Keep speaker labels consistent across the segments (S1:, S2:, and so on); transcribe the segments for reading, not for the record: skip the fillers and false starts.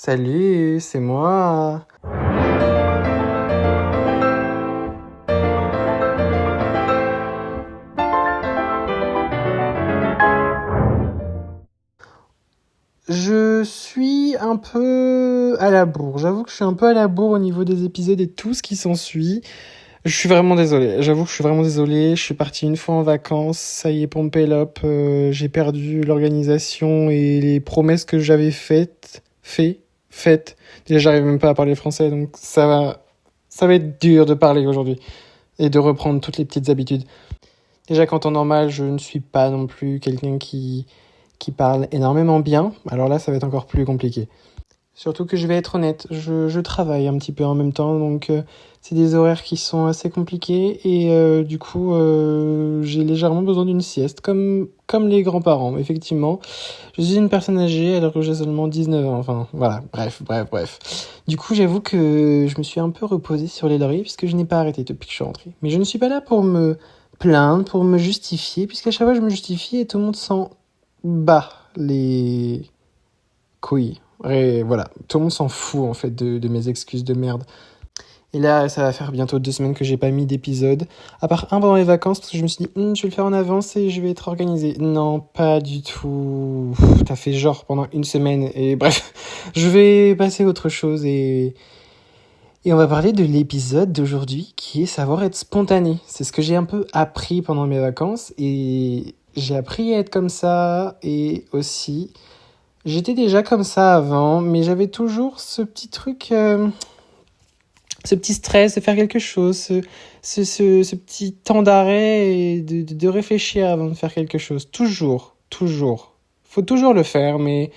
S1: Salut, c'est moi. Je suis un peu à la bourre. J'avoue que je suis un peu à la bourre au niveau des épisodes et tout ce qui s'ensuit. Je suis vraiment désolé. J'avoue que je suis vraiment désolé. Je suis parti une fois en vacances. Ça y est, pompé up. J'ai perdu l'organisation et les promesses que j'avais faites. Déjà, j'arrive même pas à parler français, donc ça va être dur de parler aujourd'hui et de reprendre toutes les petites habitudes. Déjà, qu'en temps normal, je ne suis pas non plus quelqu'un qui parle énormément bien. Alors là, ça va être encore plus compliqué. Surtout que je vais être honnête, je travaille un petit peu en même temps, donc c'est des horaires qui sont assez compliqués et du coup, j'ai légèrement besoin d'une sieste, comme les grands-parents, effectivement. Je suis une personne âgée alors que j'ai seulement 19 ans, enfin voilà, bref. Du coup, j'avoue que je me suis un peu reposé sur les lauriers puisque je n'ai pas arrêté depuis que je suis rentré. Mais je ne suis pas là pour me plaindre, pour me justifier, puisqu'à chaque fois je me justifie et tout le monde s'en bat les couilles. Et voilà, tout le monde s'en fout en fait de mes excuses de merde. Et là, ça va faire bientôt 2 semaines que j'ai pas mis d'épisode. À part un pendant les vacances, parce que je me suis dit, je vais le faire en avance et je vais être organisé. Non, pas du tout. T'as fait genre pendant 1 semaine. Et bref, je vais passer à autre chose et on va parler de l'épisode d'aujourd'hui qui est savoir être spontané. C'est ce que j'ai un peu appris pendant mes vacances et j'ai appris à être comme ça et aussi j'étais déjà comme ça avant, mais j'avais toujours ce petit truc, ce petit stress de faire quelque chose, ce petit temps d'arrêt et de réfléchir avant de faire quelque chose. Toujours. Faut toujours le faire, mais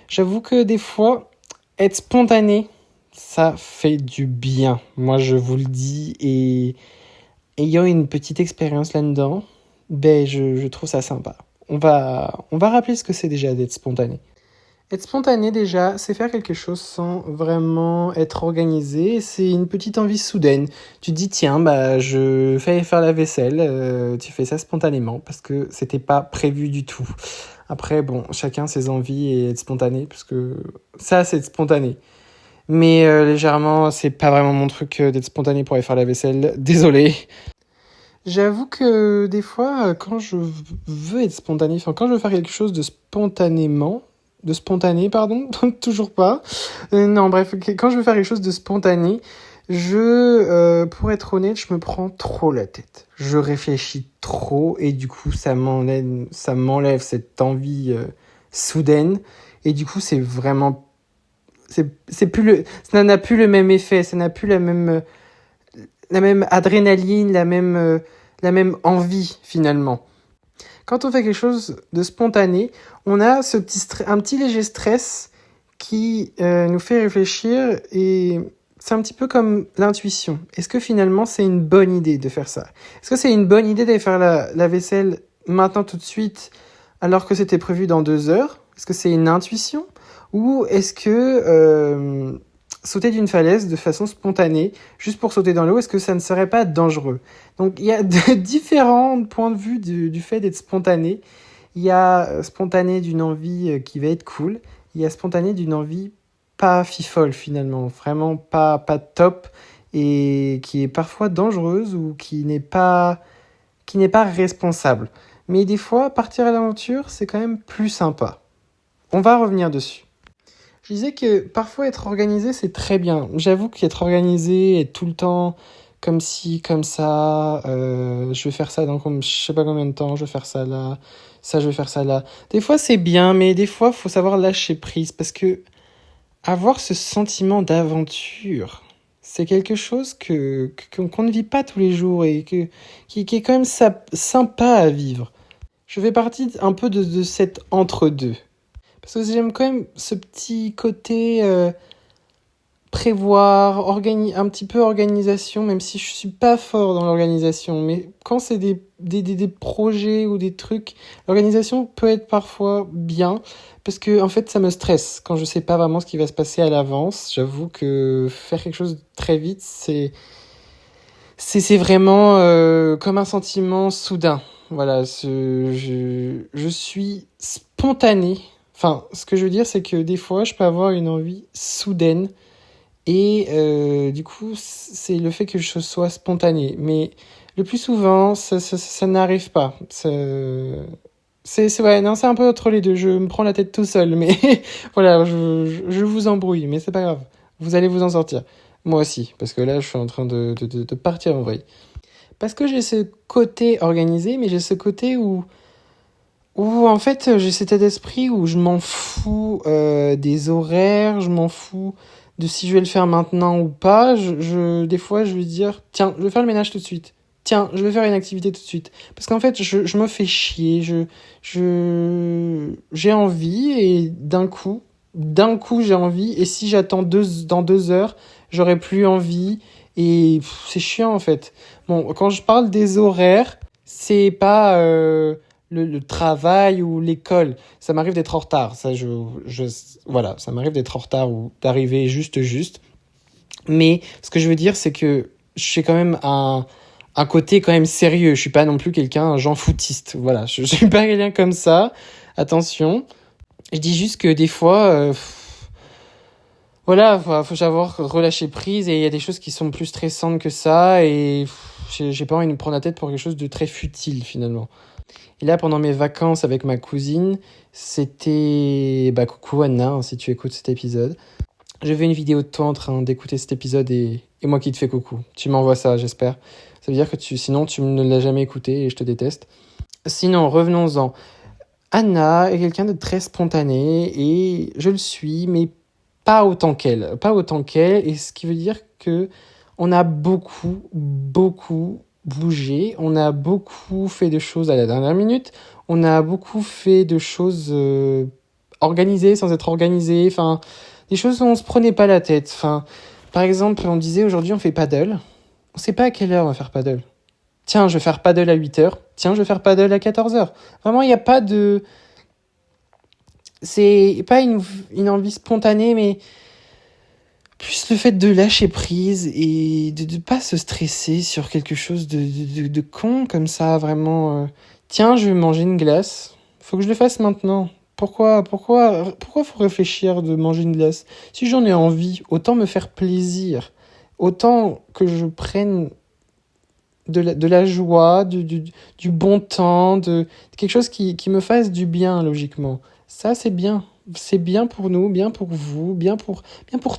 S1: j'avoue que des fois, être spontané, ça fait du bien. Moi, je vous le dis, et ayant une petite expérience là-dedans, je trouve ça sympa. On va rappeler ce que c'est déjà d'être spontané. Être spontané déjà, c'est faire quelque chose sans vraiment être organisé. C'est une petite envie soudaine. Tu te dis tiens, je vais faire la vaisselle. Tu fais ça spontanément parce que c'était pas prévu du tout. Après bon, chacun ses envies et être spontané parce que ça c'est être spontané. Mais légèrement, c'est pas vraiment mon truc d'être spontané pour aller faire la vaisselle. Désolé. J'avoue que des fois, quand je veux être spontané, enfin quand je veux faire quelque chose de spontané, pardon, toujours pas. Non, bref, quand je veux faire quelque chose de spontané, pour être honnête, je me prends trop la tête. Je réfléchis trop et du coup, ça m'enlève cette envie soudaine et du coup, c'est plus ça n'a plus le même effet, ça n'a plus la même adrénaline, la même envie finalement. Quand on fait quelque chose de spontané, on a un petit léger stress qui nous fait réfléchir et c'est un petit peu comme l'intuition. Est-ce que finalement c'est une bonne idée de faire ça ? Est-ce que c'est une bonne idée d'aller faire la vaisselle maintenant tout de suite alors que c'était prévu dans 2 heures ? Est-ce que c'est une intuition ? Ou est-ce que sauter d'une falaise de façon spontanée, juste pour sauter dans l'eau, est-ce que ça ne serait pas dangereux ? Donc il y a différents points de vue du fait d'être spontané. Il y a spontané d'une envie qui va être cool. Il y a spontané d'une envie pas fifole finalement, vraiment pas top et qui est parfois dangereuse ou qui n'est pas responsable. Mais des fois, partir à l'aventure, c'est quand même plus sympa. On va revenir dessus. Je disais que parfois être organisé, c'est très bien. J'avoue qu'être organisé, être tout le temps comme ci, comme ça, je vais faire ça dans je sais pas combien de temps, je vais faire ça là, ça je vais faire ça là. Des fois c'est bien, mais des fois faut savoir lâcher prise parce que avoir ce sentiment d'aventure, c'est quelque chose qu'on ne vit pas tous les jours et qui est quand même sympa à vivre. Je fais partie un peu de cet entre-deux. Parce que j'aime quand même ce petit côté prévoir, un petit peu organisation, même si je suis pas fort dans l'organisation. Mais quand c'est des projets ou des trucs, l'organisation peut être parfois bien. Parce que en fait, ça me stresse quand je sais pas vraiment ce qui va se passer à l'avance. J'avoue que faire quelque chose très vite, c'est vraiment comme un sentiment soudain. Voilà, je suis spontané Enfin, ce que je veux dire, c'est que des fois, je peux avoir une envie soudaine et du coup, c'est le fait que je sois spontané. Mais le plus souvent, ça n'arrive pas. Ouais, non, c'est un peu entre les deux. Je me prends la tête tout seul, mais voilà, je vous embrouille, mais c'est pas grave. Vous allez vous en sortir. Moi aussi, parce que là, je suis en train de partir en vrille. Parce que j'ai ce côté organisé, mais j'ai ce côté où en fait, j'ai cet état d'esprit où je m'en fous des horaires, je m'en fous de si je vais le faire maintenant ou pas. Des fois, je vais dire, tiens, je vais faire le ménage tout de suite. Tiens, je vais faire une activité tout de suite. Parce qu'en fait, je me fais chier, j'ai envie et d'un coup, j'ai envie. Et si j'attends dans 2 heures, j'aurai plus envie. Et c'est chiant, en fait. Bon, quand je parle des horaires, c'est pas le travail ou l'école. Ça m'arrive d'être en retard. Voilà, ça m'arrive d'être en retard ou d'arriver juste. Mais ce que je veux dire, c'est que j'ai quand même un côté quand même sérieux. Je suis pas non plus un genre footiste. Voilà, je suis pas quelqu'un comme ça. Attention. Je dis juste que des fois, voilà, faut savoir relâcher prise et il y a des choses qui sont plus stressantes que ça et j'ai pas envie de me prendre la tête pour quelque chose de très futile finalement. Et là, pendant mes vacances avec ma cousine, c'était... Bah, coucou Anna, hein, si tu écoutes cet épisode. Je fais une vidéo de toi en train d'écouter cet épisode et moi qui te fais coucou. Tu m'envoies ça, j'espère. Ça veut dire que sinon, tu ne l'as jamais écouté et je te déteste. Sinon, revenons-en. Anna est quelqu'un de très spontané et je le suis, mais pas autant qu'elle. Pas autant qu'elle, et ce qui veut dire que on a beaucoup bougé, on a beaucoup fait de choses à la dernière minute, on a beaucoup fait de choses organisées sans être organisées, enfin, des choses où on se prenait pas la tête. Enfin, par exemple, on disait aujourd'hui on fait paddle, on sait pas à quelle heure on va faire paddle. Tiens, je vais faire paddle à 8h, tiens, je vais faire paddle à 14h. Vraiment, il n'y a pas de... C'est pas une envie spontanée, mais plus le fait de lâcher prise et de ne pas se stresser sur quelque chose de con comme ça, vraiment. Tiens, je vais manger une glace. Faut que je le fasse maintenant. Pourquoi faut réfléchir de manger une glace? Si j'en ai envie, autant me faire plaisir. Autant que je prenne de la joie, du bon temps, de quelque chose qui me fasse du bien, logiquement. Ça, c'est bien. C'est bien pour nous, bien pour vous, bien pour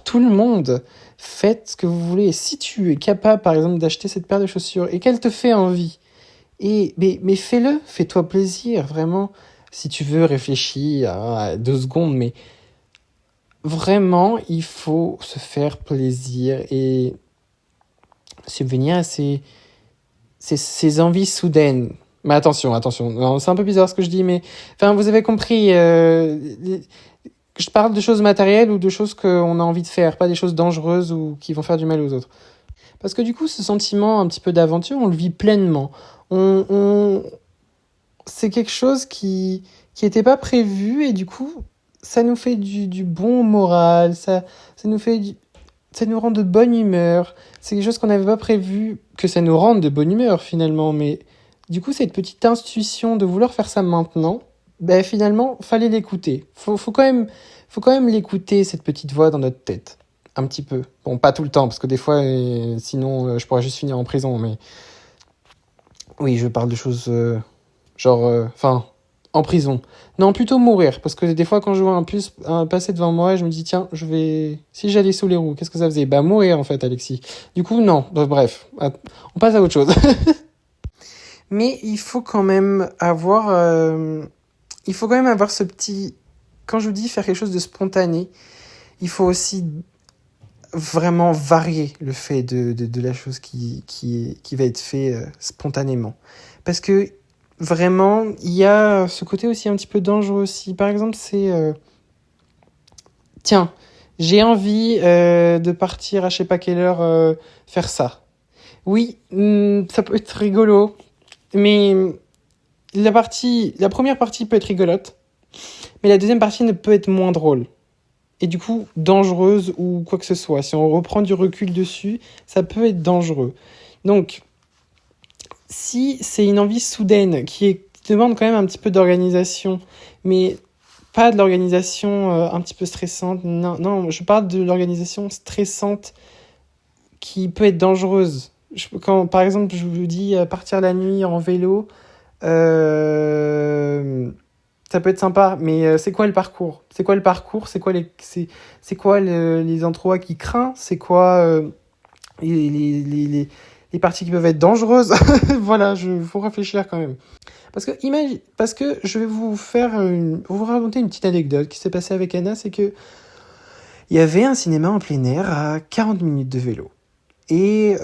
S1: tout le monde. Faites ce que vous voulez. Si tu es capable, par exemple, d'acheter cette paire de chaussures et qu'elle te fait envie, mais fais-le, fais-toi plaisir, vraiment. Si tu veux, réfléchis à 2 secondes, mais vraiment, il faut se faire plaisir et subvenir à ces envies soudaines. Mais attention, non, c'est un peu bizarre ce que je dis, mais enfin, vous avez compris. Je parle de choses matérielles ou de choses qu'on a envie de faire, pas des choses dangereuses ou qui vont faire du mal aux autres. Parce que du coup, ce sentiment un petit peu d'aventure, on le vit pleinement. C'est quelque chose qui était pas prévu et du coup, ça nous fait du bon moral, ça nous rend de bonne humeur. C'est quelque chose qu'on n'avait pas prévu que ça nous rende de bonne humeur finalement, mais du coup, cette petite intuition de vouloir faire ça maintenant, ben finalement, fallait l'écouter. Faut quand même l'écouter, cette petite voix dans notre tête. Un petit peu. Bon, pas tout le temps, parce que des fois, sinon, je pourrais juste finir en prison, mais... Oui, je parle de choses, en prison. Non, plutôt mourir, parce que des fois, quand je vois un passer devant moi, je me dis, tiens, si j'allais sous les roues, qu'est-ce que ça faisait? Bah, mourir, en fait, Alexis. Du coup, non. Bref, on passe à autre chose. Mais il faut quand même avoir ce petit... Quand je vous dis faire quelque chose de spontané, il faut aussi vraiment varier le fait de la chose qui va être fait spontanément. Parce que vraiment, il y a ce côté aussi un petit peu dangereux aussi. Par exemple, c'est... tiens, j'ai envie de partir à je sais pas quelle heure faire ça. Oui, ça peut être rigolo, mais la première partie peut être rigolote, mais la deuxième partie ne peut être moins drôle. Et du coup, dangereuse ou quoi que ce soit. Si on reprend du recul dessus, ça peut être dangereux. Donc, si c'est une envie soudaine qui demande quand même un petit peu d'organisation, mais pas de l'organisation un petit peu stressante. Non, non, je parle de l'organisation stressante qui peut être dangereuse. Quand, par exemple, je vous dis partir la nuit en vélo, ça peut être sympa, mais c'est quoi le parcours? C'est quoi le parcours? C'est quoi les endroits qui craignent? C'est quoi les parties qui peuvent être dangereuses? Voilà, faut réfléchir quand même. Parce que je vais vous raconter une petite anecdote qui s'est passée avec Anna, c'est que il y avait un cinéma en plein air à 40 minutes de vélo. Et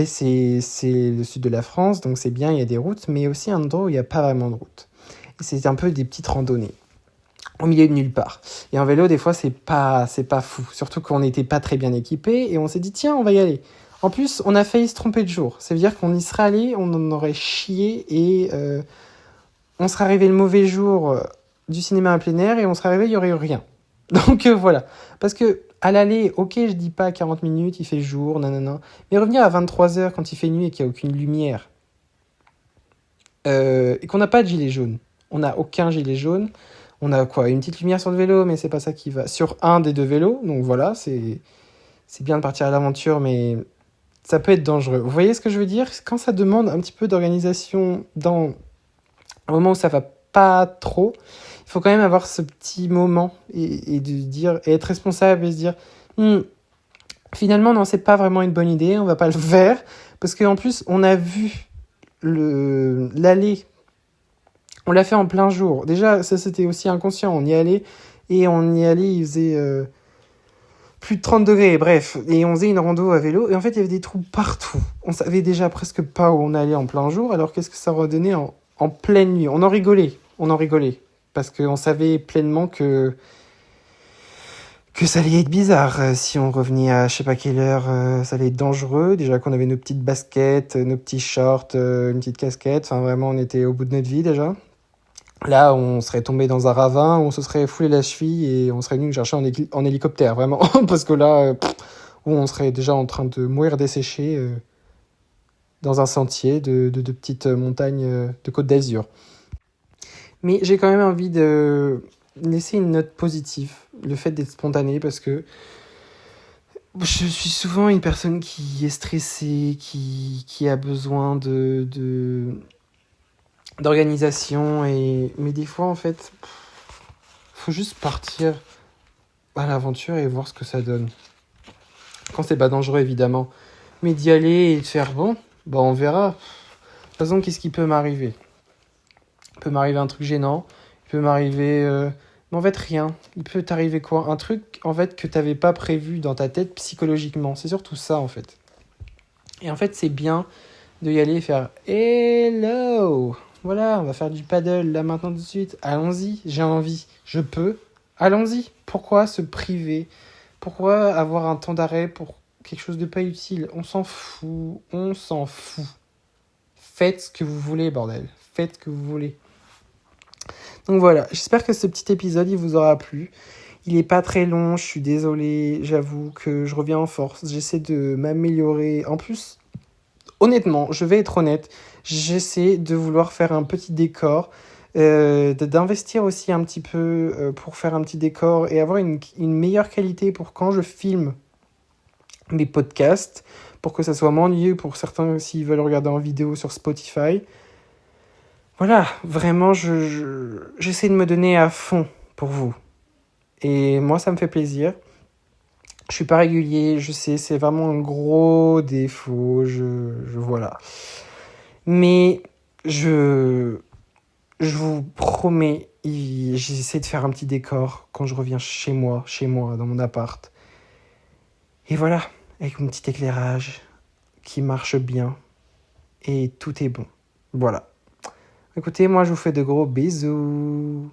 S1: c'est le sud de la France, donc c'est bien, il y a des routes, mais aussi un endroit où il n'y a pas vraiment de route. Et c'est un peu des petites randonnées, au milieu de nulle part. Et en vélo, des fois, c'est pas fou. Surtout qu'on n'était pas très bien équipés, et on s'est dit, tiens, on va y aller. En plus, on a failli se tromper de jour. Ça veut dire qu'on y serait allé, on en aurait chié, et on serait arrivé le mauvais jour du cinéma à plein air, et on serait arrivé, il n'y aurait eu rien. Donc voilà. Parce que à l'aller, ok, je dis pas 40 minutes, il fait jour, nanana. Mais revenir à 23h quand il fait nuit et qu'il n'y a aucune lumière, et qu'on n'a pas de gilet jaune. On n'a aucun gilet jaune. On a quoi? Une petite lumière sur le vélo, mais c'est pas ça qui va. Sur un des deux vélos, donc voilà, c'est bien de partir à l'aventure, mais ça peut être dangereux. Vous voyez ce que je veux dire? Quand ça demande un petit peu d'organisation dans un moment où ça va pas trop, il faut quand même avoir ce petit moment et de dire, et être responsable et se dire finalement non, c'est pas vraiment une bonne idée, on va pas le faire, parce qu'en plus on a vu l'aller, on l'a fait en plein jour. Déjà ça c'était aussi inconscient, on y allait il faisait plus de 30 degrés, bref, et on faisait une rando à vélo, et en fait il y avait des trous partout. On savait déjà presque pas où on allait en plein jour, alors qu'est-ce que ça redonnait en pleine nuit? On en rigolait, parce qu'on savait pleinement que ça allait être bizarre. Si on revenait à je sais pas quelle heure, ça allait être dangereux. Déjà qu'on avait nos petites baskets, nos petits shorts, une petite casquette, enfin vraiment on était au bout de notre vie déjà. Là, on serait tombé dans un ravin, on se serait foulé la cheville et on serait venu nous chercher en hélicoptère, vraiment. Parce que là, on serait déjà en train de mourir desséché dans un sentier de petites montagnes de Côte d'Azur. Mais j'ai quand même envie de laisser une note positive, le fait d'être spontané, parce que je suis souvent une personne qui est stressée, qui a besoin d'organisation, mais des fois, en fait, faut juste partir à l'aventure et voir ce que ça donne. Quand c'est pas dangereux, évidemment. Mais d'y aller et de faire, bon, bah on verra. De toute façon, qu'est-ce qui peut m'arriver? Il peut m'arriver un truc gênant, il peut m'arriver... Mais en fait, rien. Il peut t'arriver quoi? Un truc, en fait, que t'avais pas prévu dans ta tête psychologiquement. C'est surtout ça, en fait. Et en fait, c'est bien de y aller et faire « Hello !» Voilà, on va faire du paddle, là, maintenant, tout de suite. Allons-y, j'ai envie, je peux. Allons-y. Pourquoi se priver? Pourquoi avoir un temps d'arrêt pour quelque chose de pas utile? On s'en fout, on s'en fout. Faites ce que vous voulez, bordel. Faites ce que vous voulez. Donc voilà, j'espère que ce petit épisode, il vous aura plu. Il est pas très long, je suis désolé, j'avoue que je reviens en force. J'essaie de m'améliorer. En plus, honnêtement, je vais être honnête, j'essaie de vouloir faire un petit décor, d'investir aussi un petit peu pour faire un petit décor et avoir une meilleure qualité pour quand je filme mes podcasts, pour que ça soit moins ennuyeux pour certains s'ils veulent regarder en vidéo sur Spotify. Voilà, vraiment, j'essaie de me donner à fond pour vous. Et moi, ça me fait plaisir. Je suis pas régulier, je sais, c'est vraiment un gros défaut, voilà. Mais je vous promets, j'essaie de faire un petit décor quand je reviens chez moi, dans mon appart. Et voilà, avec mon petit éclairage qui marche bien. Et tout est bon. Voilà. Écoutez, moi je vous fais de gros bisous.